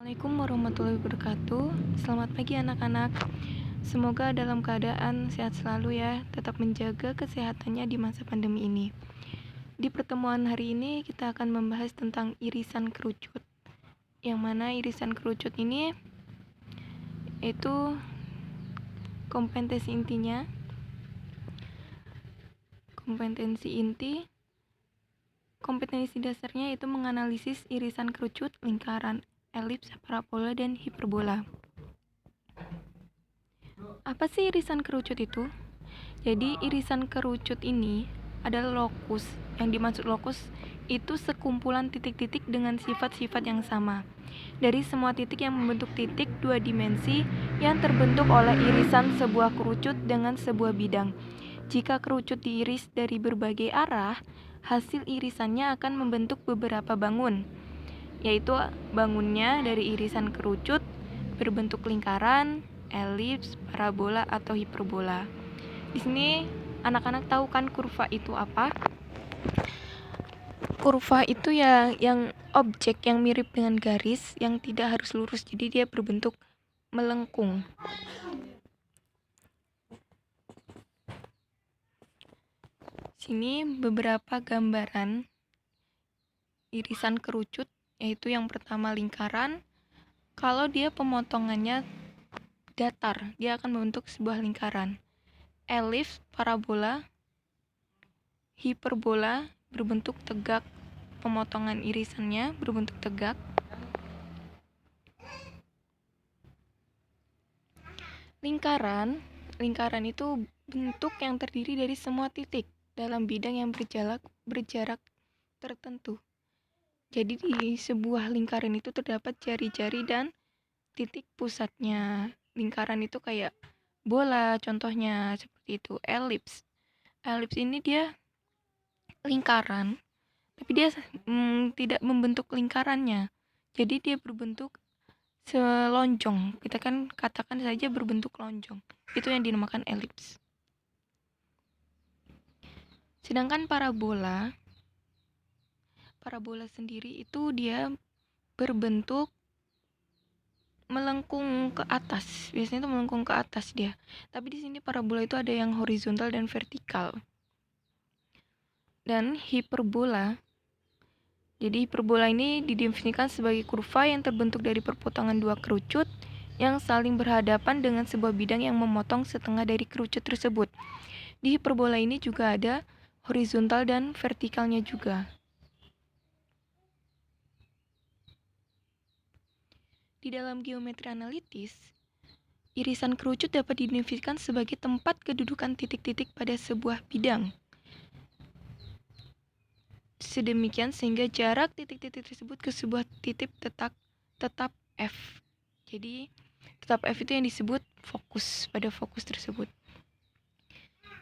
Assalamualaikum warahmatullahi wabarakatuh. Selamat pagi anak-anak. Semoga dalam keadaan sehat selalu ya. Tetap menjaga kesehatannya di masa pandemi ini. Di pertemuan hari ini kita akan membahas tentang irisan kerucut. Yang mana irisan kerucut ini itu kompetensi dasarnya itu menganalisis irisan kerucut, lingkaran, elips, parabola, dan hiperbola. Apa sih irisan kerucut itu? Jadi irisan kerucut ini adalah lokus. Yang dimaksud lokus itu sekumpulan titik-titik dengan sifat-sifat yang sama dari semua titik yang membentuk titik dua dimensi yang terbentuk oleh irisan sebuah kerucut dengan sebuah bidang. Jika kerucut diiris dari berbagai arah, hasil irisannya akan membentuk beberapa bangun, yaitu bangunnya dari irisan kerucut berbentuk lingkaran, elips, parabola, atau hiperbola. Di sini anak-anak tahu kan kurva itu apa? Kurva itu ya yang objek yang mirip dengan garis yang tidak harus lurus, jadi dia berbentuk melengkung. Sini beberapa gambaran irisan kerucut, yaitu yang pertama lingkaran. Kalau dia pemotongannya datar, dia akan membentuk sebuah lingkaran. Elips, parabola, hiperbola berbentuk tegak, pemotongan irisannya berbentuk tegak. Lingkaran itu bentuk yang terdiri dari semua titik dalam bidang yang berjarak tertentu. Jadi di sebuah lingkaran itu terdapat jari-jari dan titik pusatnya. Lingkaran itu kayak bola, contohnya seperti itu. Elips ini dia lingkaran, tapi dia tidak membentuk lingkarannya. Jadi dia berbentuk selonjong. Kita kan katakan saja berbentuk lonjong. Itu yang dinamakan elips. Sedangkan parabola sendiri itu dia berbentuk melengkung ke atas. Biasanya itu melengkung ke atas dia. Tapi di sini parabola itu ada yang horizontal dan vertikal. Dan hiperbola. Jadi hiperbola ini didefinisikan sebagai kurva yang terbentuk dari perpotongan dua kerucut yang saling berhadapan dengan sebuah bidang yang memotong setengah dari kerucut tersebut. Di hiperbola ini juga ada horizontal dan vertikalnya juga. Di dalam geometri analitis, irisan kerucut dapat didefinisikan sebagai tempat kedudukan titik-titik pada sebuah bidang. Sedemikian sehingga jarak titik-titik tersebut ke sebuah titik tetap F. Jadi tetap F itu yang disebut fokus, pada fokus tersebut.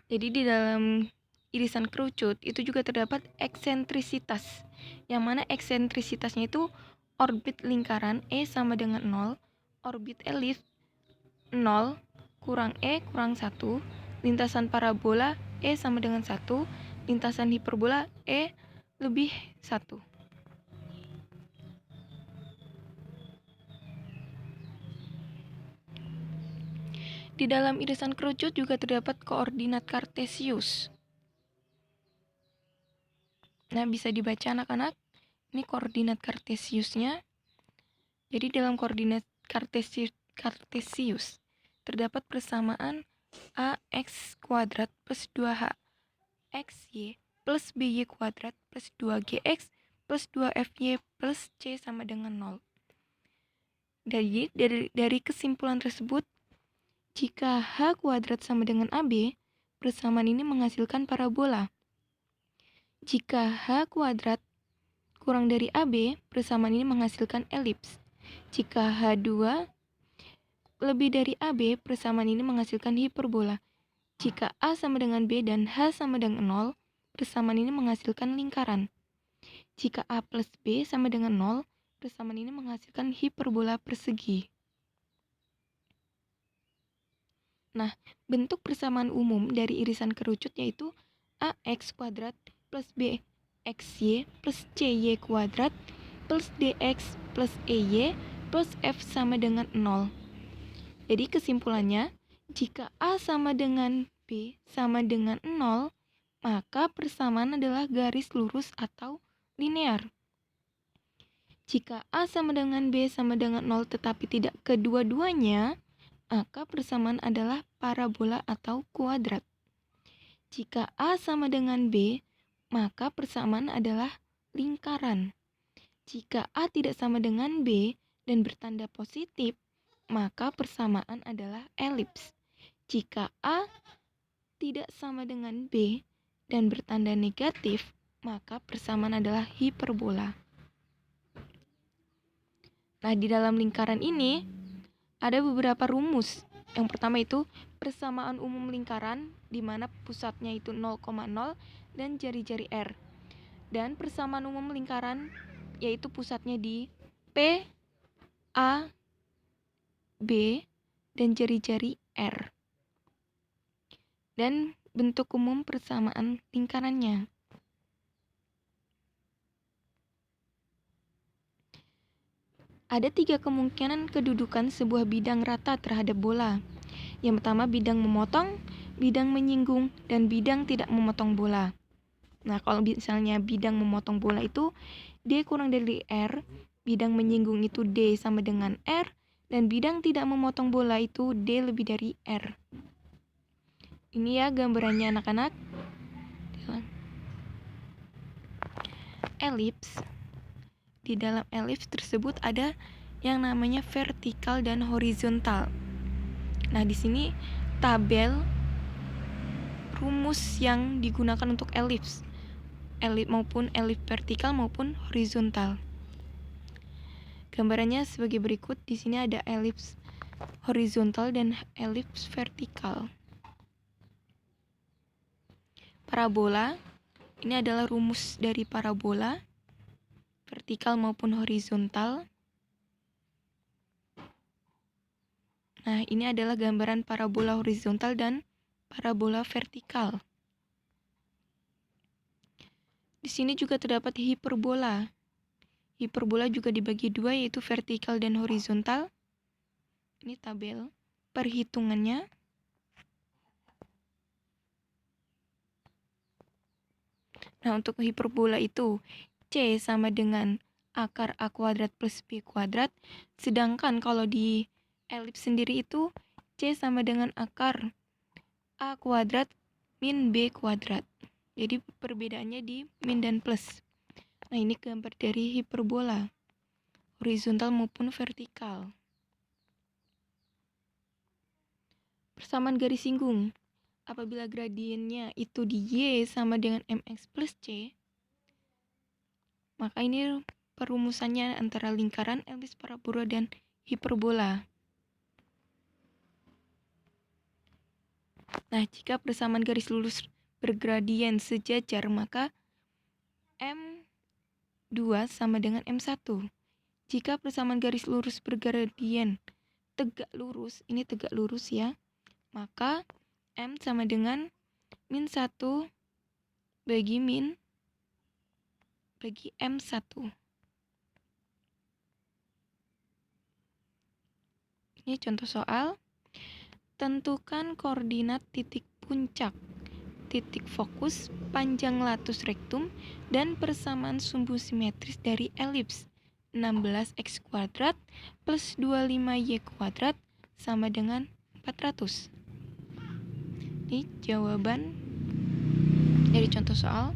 Jadi di dalam irisan kerucut itu juga terdapat eksentrisitas, yang mana eksentrisitasnya itu orbit lingkaran E sama dengan 0, orbit elips 0 kurang E kurang 1, lintasan parabola E sama dengan 1, lintasan hiperbola E lebih 1. Di dalam irisan kerucut juga terdapat koordinat kartesius. Nah, bisa dibaca anak-anak. Ini koordinat kartesiusnya. Jadi dalam koordinat kartesius terdapat persamaan AX kuadrat plus 2H XY plus BY kuadrat plus 2GX plus 2FY plus C sama dengan 0. Dari kesimpulan tersebut, jika H kuadrat sama dengan AB, persamaan ini menghasilkan parabola. Jika H kuadrat kurang dari AB, persamaan ini menghasilkan elips. Jika H2 lebih dari AB, persamaan ini menghasilkan hiperbola. Jika A sama dengan B dan H sama dengan 0, persamaan ini menghasilkan lingkaran. Jika A plus B sama dengan 0, persamaan ini menghasilkan hiperbola persegi. Nah, bentuk persamaan umum dari irisan kerucut yaitu AX kuadrat plus BXY plus CY kuadrat plus DX plus EY plus F sama dengan 0. Jadi kesimpulannya, jika A sama dengan B sama dengan 0, maka persamaan adalah garis lurus atau linear. Jika A sama dengan B sama dengan 0 tetapi tidak kedua-duanya, maka persamaan adalah parabola atau kuadrat. Jika A sama dengan B, maka persamaan adalah lingkaran. Jika A tidak sama dengan B dan bertanda positif, maka persamaan adalah elips. Jika A tidak sama dengan B dan bertanda negatif, maka persamaan adalah hiperbola. Nah, di dalam lingkaran ini ada beberapa rumus. Yang pertama itu persamaan umum lingkaran, di mana pusatnya itu 0,0 dan jari-jari R. Dan persamaan umum lingkaran yaitu pusatnya di P, A, B, dan jari-jari R. Dan bentuk umum persamaan lingkarannya. Ada 3 kemungkinan kedudukan sebuah bidang rata terhadap bola. Yang pertama bidang memotong, bidang menyinggung, dan bidang tidak memotong bola. Nah, kalau misalnya bidang memotong bola itu D kurang dari R, bidang menyinggung itu D sama dengan R, dan bidang tidak memotong bola itu D lebih dari R. Ini ya gambarannya anak-anak. Elips. Di dalam elips tersebut ada yang namanya vertikal dan horizontal. Nah, di sini tabel rumus yang digunakan untuk elips maupun elips vertikal maupun horizontal. Gambarannya sebagai berikut. Di sini ada elips horizontal dan elips vertikal. Parabola, ini adalah rumus dari parabola, vertikal maupun horizontal. Nah, ini adalah gambaran parabola horizontal dan parabola vertikal. Di sini juga terdapat hiperbola. Hiperbola juga dibagi dua, yaitu vertikal dan horizontal. Ini tabel perhitungannya. Nah, untuk hiperbola itu C sama dengan akar A kuadrat plus B kuadrat. Sedangkan kalau di elips sendiri itu C sama dengan akar A kuadrat min B kuadrat. Jadi perbedaannya di min dan plus. Nah, ini gambar dari hiperbola, horizontal maupun vertikal. Persamaan garis singgung. Apabila gradiennya itu di Y sama dengan MX plus C, maka ini perumusannya antara lingkaran, elips, parabola, dan hiperbola. Nah, jika persamaan garis lurus bergradien sejajar, maka M2 sama dengan M1. Jika persamaan garis lurus bergradien tegak lurus, ini tegak lurus ya, maka M sama dengan min 1 bagi M1. Ini contoh soal. Tentukan koordinat titik puncak, titik fokus, panjang latus rektum, dan persamaan sumbu simetris dari elips 16x kuadrat plus 25y kuadrat sama dengan 400. Ini jawaban dari contoh soal.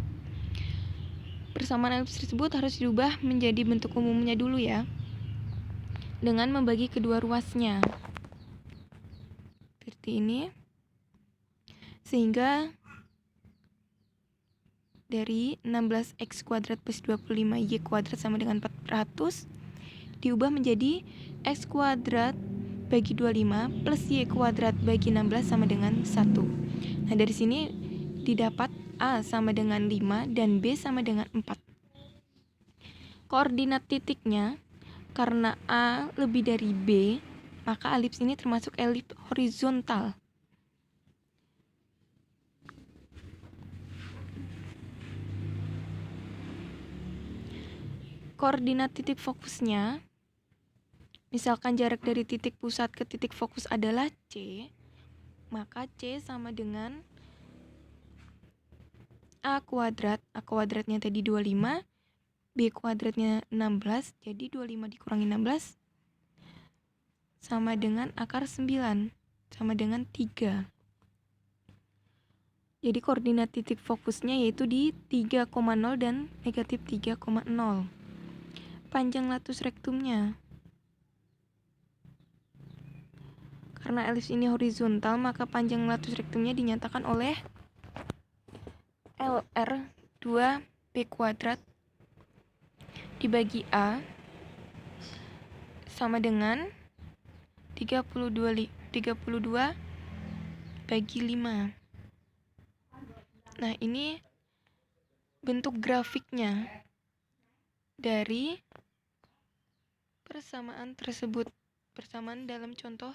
Persamaan elips tersebut harus diubah menjadi bentuk umumnya dulu ya, dengan membagi kedua ruasnya seperti ini, sehingga dari 16x kuadrat plus 25y kuadrat sama dengan 400 diubah menjadi x kuadrat bagi 25 plus y kuadrat bagi 16 sama dengan 1. Nah, dari sini didapat A sama dengan 5 dan B sama dengan 4. Koordinat titiknya, karena A lebih dari B, maka elips ini termasuk elips horizontal. Koordinat titik fokusnya Misalkan jarak dari titik pusat ke titik fokus adalah C, maka C sama dengan A kuadratnya tadi 25, B kuadratnya 16, jadi 25 dikurangi 16 sama dengan akar 9, sama dengan 3. Jadi koordinat titik fokusnya yaitu di 3,0 dan negatif 3,0. Panjang latus rektumnya. Karena elips ini horizontal, maka panjang latus rektumnya dinyatakan oleh LR 2B kuadrat dibagi A sama dengan 32 bagi 5. Nah, ini bentuk grafiknya dari persamaan tersebut. Persamaan dalam contoh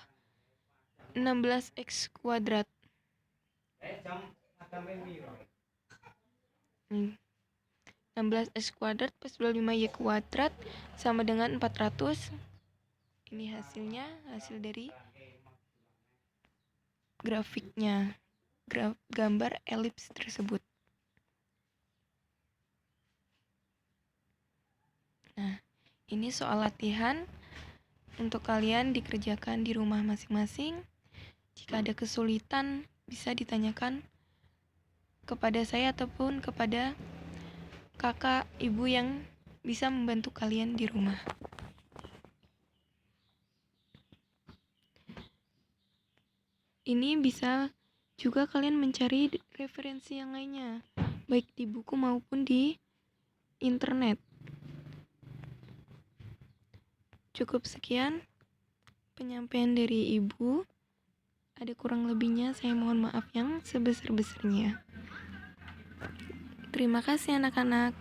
16x kuadrat. 16x kuadrat plus 25y kuadrat sama dengan 400. Ini hasilnya, hasil dari grafiknya, gambar elips tersebut. Nah, ini soal latihan untuk kalian dikerjakan di rumah masing-masing. Jika ada kesulitan, bisa ditanyakan kepada saya ataupun kepada kakak, ibu yang bisa membantu kalian di rumah. Ini bisa juga kalian mencari referensi yang lainnya, baik di buku maupun di internet. Cukup sekian penyampaian dari ibu. Ada kurang lebihnya, saya mohon maaf yang sebesar-besarnya. Terima kasih anak-anak.